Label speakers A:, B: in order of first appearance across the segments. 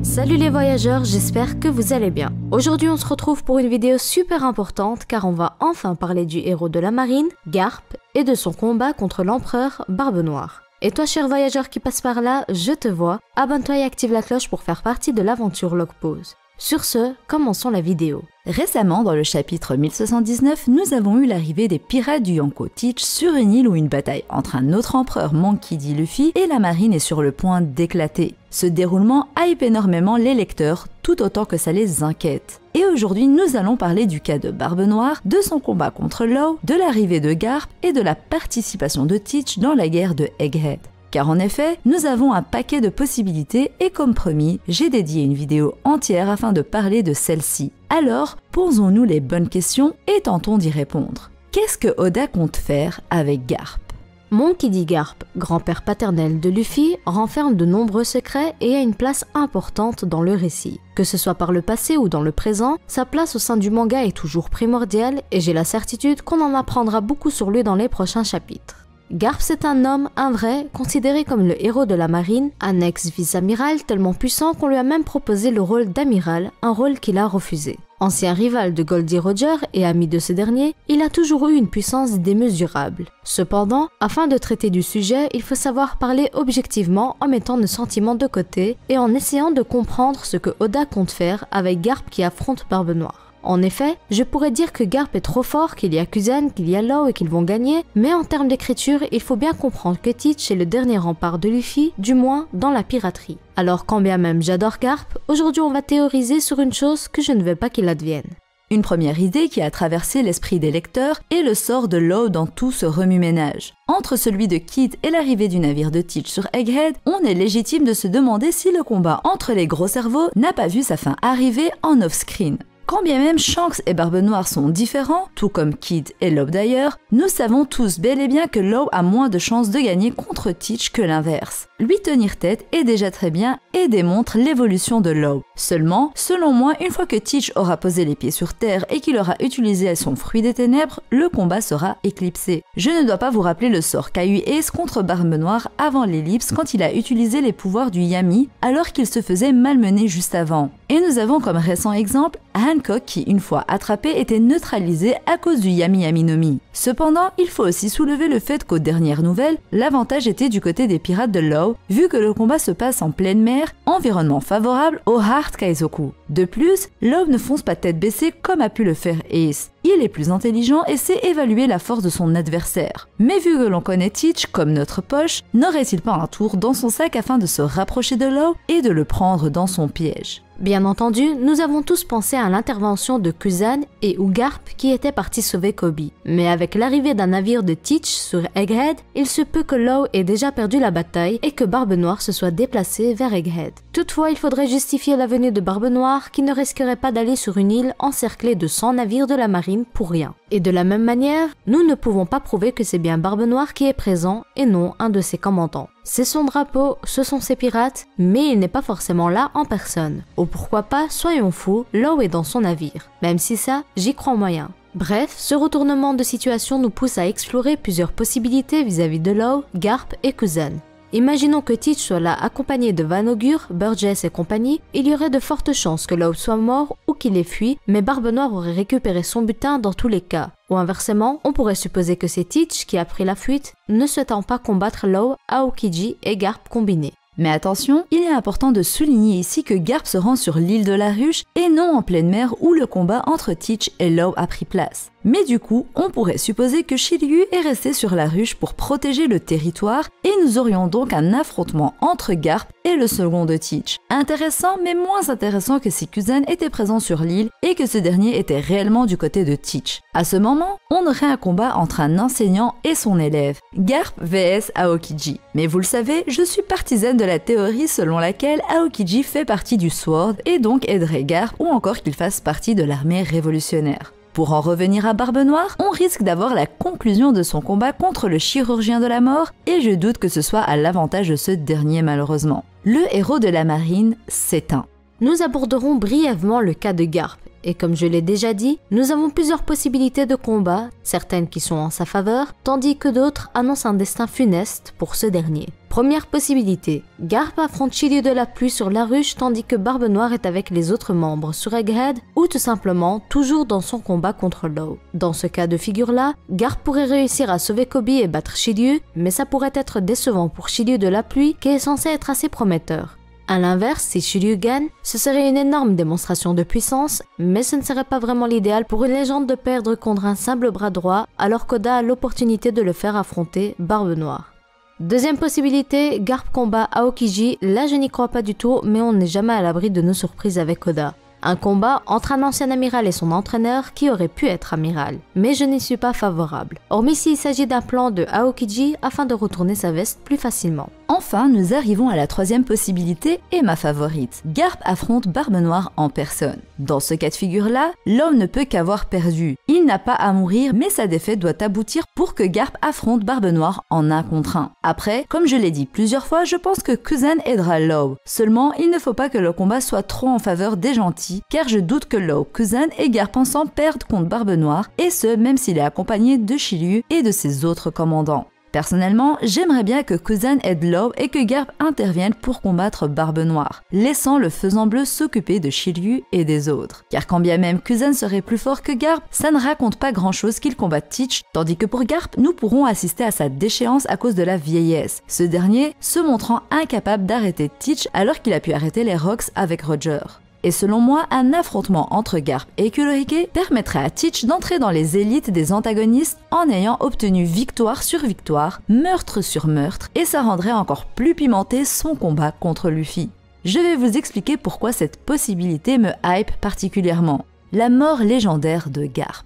A: Salut les voyageurs, j'espère que vous allez bien. Aujourd'hui on se retrouve pour une vidéo super importante car on va enfin parler du héros de la marine, Garp, et de son combat contre l'empereur Barbe Noire. Et toi cher voyageur qui passe par là, je te vois, abonne-toi et active la cloche pour faire partie de l'aventure Logpause. Sur ce, commençons la vidéo.
B: Récemment, dans le chapitre 1079, nous avons eu l'arrivée des pirates du Yonko Teach sur une île où une bataille entre un autre empereur Monkey D. Luffy et la marine est sur le point d'éclater. Ce déroulement hype énormément les lecteurs, tout autant que ça les inquiète. Et aujourd'hui, nous allons parler du cas de Barbe Noire, de son combat contre Law, de l'arrivée de Garp et de la participation de Teach dans la guerre de Egghead. Car en effet, nous avons un paquet de possibilités et comme promis, j'ai dédié une vidéo entière afin de parler de celle-ci. Alors, posons-nous les bonnes questions et tentons d'y répondre. Qu'est-ce que Oda compte faire avec Garp?
A: Monkey D. Garp, grand-père paternel de Luffy, renferme de nombreux secrets et a une place importante dans le récit. Que ce soit par le passé ou dans le présent, sa place au sein du manga est toujours primordiale et j'ai la certitude qu'on en apprendra beaucoup sur lui dans les prochains chapitres. Garp c'est un homme, un vrai, considéré comme le héros de la marine, un ex-vice-amiral tellement puissant qu'on lui a même proposé le rôle d'amiral, un rôle qu'il a refusé. Ancien rival de Goldie Roger et ami de ce dernier, il a toujours eu une puissance démesurable. Cependant, afin de traiter du sujet, il faut savoir parler objectivement en mettant nos sentiments de côté et en essayant de comprendre ce que Oda compte faire avec Garp qui affronte Barbe Noire. En effet, je pourrais dire que Garp est trop fort, qu'il y a Kuzan, qu'il y a Law et qu'ils vont gagner, mais en termes d'écriture, il faut bien comprendre que Teach est le dernier rempart de Luffy, du moins dans la piraterie. Alors quand bien même j'adore Garp, aujourd'hui on va théoriser sur une chose que je ne veux pas qu'il advienne.
B: Une première idée qui a traversé l'esprit des lecteurs est le sort de Law dans tout ce remue-ménage. Entre celui de Kid et l'arrivée du navire de Teach sur Egghead, on est légitime de se demander si le combat entre les gros cerveaux n'a pas vu sa fin arriver en off-screen. Quand bien même Shanks et Barbe Noire sont différents, tout comme Kid et Law d'ailleurs, nous savons tous bel et bien que Law a moins de chances de gagner contre Teach que l'inverse. Lui tenir tête est déjà très bien et démontre l'évolution de Law. Seulement, selon moi, une fois que Teach aura posé les pieds sur terre et qu'il aura utilisé son fruit des ténèbres, le combat sera éclipsé. Je ne dois pas vous rappeler le sort qu'a eu Ace contre Barbe Noire avant l'ellipse quand il a utilisé les pouvoirs du Yami alors qu'il se faisait malmener juste avant. Et nous avons comme récent exemple Hancock qui, une fois attrapé, était neutralisé à cause du Yami Yami no Mi. Cependant, il faut aussi soulever le fait qu'aux dernières nouvelles, l'avantage était du côté des pirates de Law, vu que le combat se passe en pleine mer, environnement favorable au Hard Kaizoku. De plus, Law ne fonce pas tête baissée comme a pu le faire Ace. Il est plus intelligent et sait évaluer la force de son adversaire. Mais vu que l'on connaît Teach comme notre poche, n'aurait-il pas un tour dans son sac afin de se rapprocher de Law et de le prendre dans son piège?
A: Bien entendu, nous avons tous pensé à l'intervention de Kuzan et ou Garp qui étaient partis sauver Kobe. Mais avec l'arrivée d'un navire de Teach sur Egghead, il se peut que Law ait déjà perdu la bataille et que Barbe Noire se soit déplacée vers Egghead. Toutefois, il faudrait justifier la venue de Barbe Noire qui ne risquerait pas d'aller sur une île encerclée de 100 navires de la marine pour rien. Et de la même manière, nous ne pouvons pas prouver que c'est bien Barbe Noire qui est présent et non un de ses commandants. C'est son drapeau, ce sont ses pirates, mais il n'est pas forcément là en personne. Ou pourquoi pas, soyons fous, Law est dans son navire. Même si ça, j'y crois moyen. Bref, ce retournement de situation nous pousse à explorer plusieurs possibilités vis-à-vis de Law, Garp et Kuzan. Imaginons que Teach soit là accompagné de Van Augur, Burgess et compagnie, il y aurait de fortes chances que Law soit mort ou qu'il ait fui, mais Barbe Noire aurait récupéré son butin dans tous les cas. Ou inversement, on pourrait supposer que c'est Teach qui a pris la fuite, ne souhaitant pas combattre Law, Aokiji et Garp combinés.
B: Mais attention, il est important de souligner ici que Garp se rend sur l'île de la Ruche et non en pleine mer où le combat entre Teach et Law a pris place. Mais du coup, on pourrait supposer que Shiryu est resté sur la ruche pour protéger le territoire et nous aurions donc un affrontement entre Garp et le second de Teach. Intéressant, mais moins intéressant que si Kuzan était présent sur l'île et que ce dernier était réellement du côté de Teach. À ce moment, on aurait un combat entre un enseignant et son élève, Garp vs Aokiji. Mais vous le savez, je suis partisane de la théorie selon laquelle Aokiji fait partie du Sword et donc aiderait Garp ou encore qu'il fasse partie de l'armée révolutionnaire. Pour en revenir à Barbe Noire, on risque d'avoir la conclusion de son combat contre le chirurgien de la mort et je doute que ce soit à l'avantage de ce dernier malheureusement. Le héros de la marine s'éteint.
A: Nous aborderons brièvement le cas de Garp. et comme je l'ai déjà dit, nous avons plusieurs possibilités de combat, certaines qui sont en sa faveur, tandis que d'autres annoncent un destin funeste pour ce dernier. Première possibilité, Garp affronte Shiryu de la pluie sur la ruche tandis que Barbe Noire est avec les autres membres sur Egghead ou tout simplement toujours dans son combat contre Law. Dans ce cas de figure-là, Garp pourrait réussir à sauver Kobe et battre Shiryu, mais ça pourrait être décevant pour Shiryu de la pluie qui est censé être assez prometteur. A l'inverse, si Shiryu gagne, ce serait une énorme démonstration de puissance, mais ce ne serait pas vraiment l'idéal pour une légende de perdre contre un simple bras droit alors qu'Oda a l'opportunité de le faire affronter Barbe Noire. Deuxième possibilité, Garp combat Aokiji, là je n'y crois pas du tout, mais on n'est jamais à l'abri de nos surprises avec Oda. Un combat entre un ancien amiral et son entraîneur qui aurait pu être amiral, mais je n'y suis pas favorable, hormis s'il s'agit d'un plan de Aokiji afin de retourner sa veste plus facilement.
B: Enfin, nous arrivons à la troisième possibilité et ma favorite. Garp affronte Barbe Noire en personne. Dans ce cas de figure-là, l'homme ne peut qu'avoir perdu. Il n'a pas à mourir, mais sa défaite doit aboutir pour que Garp affronte Barbe Noire en 1 contre 1. Après, comme je l'ai dit plusieurs fois, je pense que Kuzan aidera Law. Seulement, il ne faut pas que le combat soit trop en faveur des gentils, car je doute que Law, Kuzan et Garp ensemble perdent contre Barbe Noire, et ce, même s'il est accompagné de Shiryu et de ses autres commandants. Personnellement, j'aimerais bien que Kuzan aide Law et que Garp intervienne pour combattre Barbe Noire, laissant le Faisan Bleu s'occuper de Shiryu et des autres. Car quand bien même Kuzan serait plus fort que Garp, ça ne raconte pas grand chose qu'il combatte Teach, tandis que pour Garp, nous pourrons assister à sa déchéance à cause de la vieillesse, ce dernier se montrant incapable d'arrêter Teach alors qu'il a pu arrêter les Rocks avec Roger. Et selon moi, un affrontement entre Garp et Kurohige permettrait à Teach d'entrer dans les élites des antagonistes en ayant obtenu victoire sur victoire, meurtre sur meurtre, et ça rendrait encore plus pimenté son combat contre Luffy. Je vais vous expliquer pourquoi cette possibilité me hype particulièrement. La mort légendaire de Garp.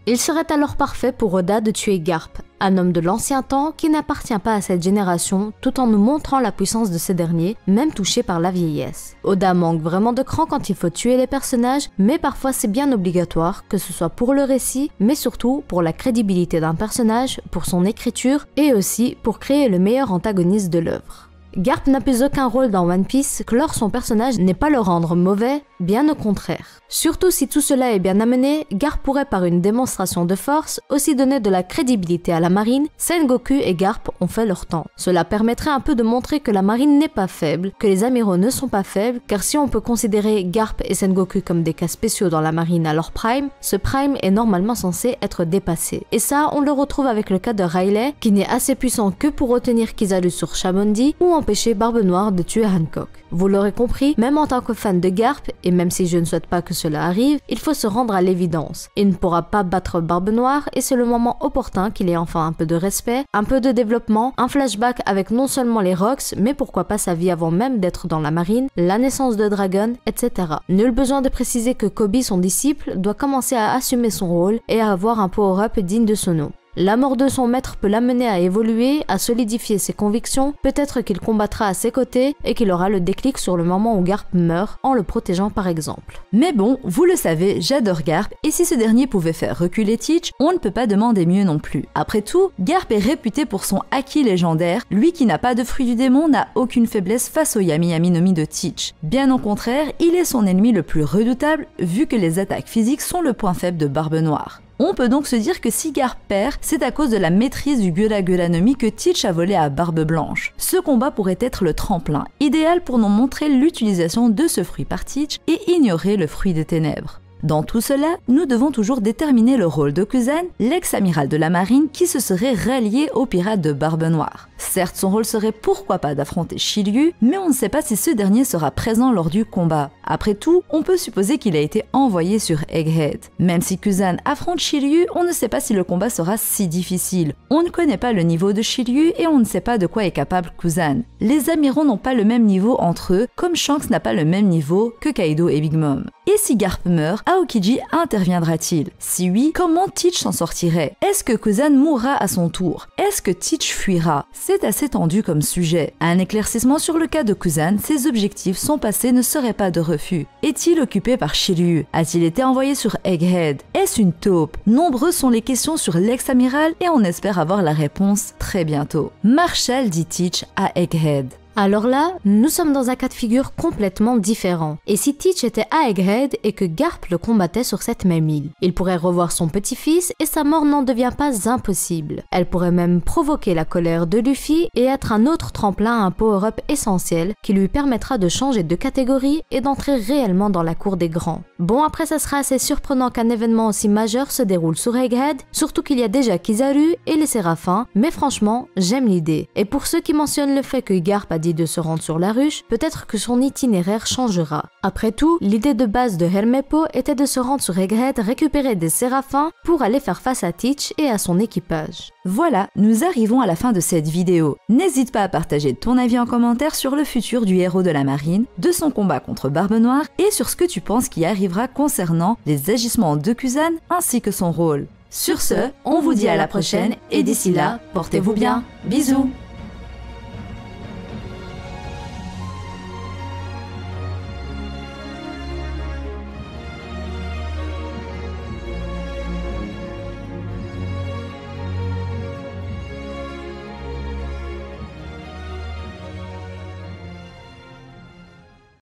A: Il serait alors parfait pour Oda de tuer Garp, un homme de l'ancien temps qui n'appartient pas à cette génération tout en nous montrant la puissance de ces derniers, même touchés par la vieillesse. Oda manque vraiment de cran quand il faut tuer les personnages, mais parfois c'est bien obligatoire, que ce soit pour le récit, mais surtout pour la crédibilité d'un personnage, pour son écriture et aussi pour créer le meilleur antagoniste de l'œuvre. Garp n'a plus aucun rôle dans One Piece, clore son personnage n'est pas le rendre mauvais, bien au contraire. Surtout si tout cela est bien amené, Garp pourrait par une démonstration de force aussi donner de la crédibilité à la marine. Sengoku et Garp ont fait leur temps. Cela permettrait un peu de montrer que la marine n'est pas faible, que les amiraux ne sont pas faibles, car si on peut considérer Garp et Sengoku comme des cas spéciaux dans la marine à leur prime, ce prime est normalement censé être dépassé. Et ça, on le retrouve avec le cas de Riley, qui n'est assez puissant que pour retenir Kizaru sur Shamondi ou empêcher Barbe Noire de tuer Hancock. Vous l'aurez compris, même en tant que fan de Garp, et même si je ne souhaite pas que cela arrive, il faut se rendre à l'évidence. Il ne pourra pas battre Barbe Noire et c'est le moment opportun qu'il ait enfin un peu de respect, un peu de développement, un flashback avec non seulement les Rocks, mais pourquoi pas sa vie avant même d'être dans la marine, la naissance de Dragon, etc. Nul besoin de préciser que Kobe, son disciple, doit commencer à assumer son rôle et à avoir un power-up digne de son nom. La mort de son maître peut l'amener à évoluer, à solidifier ses convictions, peut-être qu'il combattra à ses côtés et qu'il aura le déclic sur le moment où Garp meurt, en le protégeant par exemple.
B: Mais bon, vous le savez, j'adore Garp, et si ce dernier pouvait faire reculer Teach, on ne peut pas demander mieux non plus. Après tout, Garp est réputé pour son haki légendaire, lui qui n'a pas de fruit du démon n'a aucune faiblesse face au Yami Yami no Mi de Teach. Bien au contraire, il est son ennemi le plus redoutable, vu que les attaques physiques sont le point faible de Barbe Noire. On peut donc se dire que si Garp perd, c'est à cause de la maîtrise du Gyura Gyura no Mi que Teach a volé à Barbe Blanche. Ce combat pourrait être le tremplin, idéal pour nous montrer l'utilisation de ce fruit par Teach et ignorer le fruit des ténèbres. Dans tout cela, nous devons toujours déterminer le rôle de Kuzan, l'ex-amiral de la marine qui se serait rallié aux pirates de Barbe Noire. Certes, son rôle serait pourquoi pas d'affronter Shiryu, mais on ne sait pas si ce dernier sera présent lors du combat. Après tout, on peut supposer qu'il a été envoyé sur Egghead. Même si Kuzan affronte Shiryu, on ne sait pas si le combat sera si difficile. On ne connaît pas le niveau de Shiryu et on ne sait pas de quoi est capable Kuzan. Les amiraux n'ont pas le même niveau entre eux, comme Shanks n'a pas le même niveau que Kaido et Big Mom. Et si Garp meurt, Aokiji interviendra-t-il? Si oui, comment Teach s'en sortirait? Est-ce que Kuzan mourra à son tour? Est-ce que Teach fuira? C'est assez tendu comme sujet. Un éclaircissement sur le cas de Kuzan, ses objectifs, son passé ne serait pas de refus. Est-il occupé par Shiryu? A-t-il été envoyé sur Egghead? Est-ce une taupe? Nombreuses sont les questions sur l'ex-amiral et on espère avoir la réponse très bientôt. Marshall dit Teach à Egghead.
A: Alors là, nous sommes dans un cas de figure complètement différent. Et si Teach était à Egghead et que Garp le combattait sur cette même île, il pourrait revoir son petit-fils et sa mort n'en devient pas impossible. Elle pourrait même provoquer la colère de Luffy et être un autre tremplin à un power-up essentiel qui lui permettra de changer de catégorie et d'entrer réellement dans la cour des grands. Bon, après ça sera assez surprenant qu'un événement aussi majeur se déroule sur Egghead, surtout qu'il y a déjà Kizaru et les Séraphins, mais franchement, j'aime l'idée. Et pour ceux qui mentionnent le fait que Garp a dit de se rendre sur la ruche, peut-être que son itinéraire changera. Après tout, l'idée de base de Helmeppo était de se rendre sur Egghead, récupérer des Séraphins pour aller faire face à Teach et à son équipage.
B: Voilà, nous arrivons à la fin de cette vidéo. N'hésite pas à partager ton avis en commentaire sur le futur du héros de la marine, de son combat contre Barbe Noire et sur ce que tu penses qui arrivera concernant les agissements de Kuzan ainsi que son rôle. Sur ce, on vous dit à la prochaine et d'ici là, portez-vous bien. Bisous!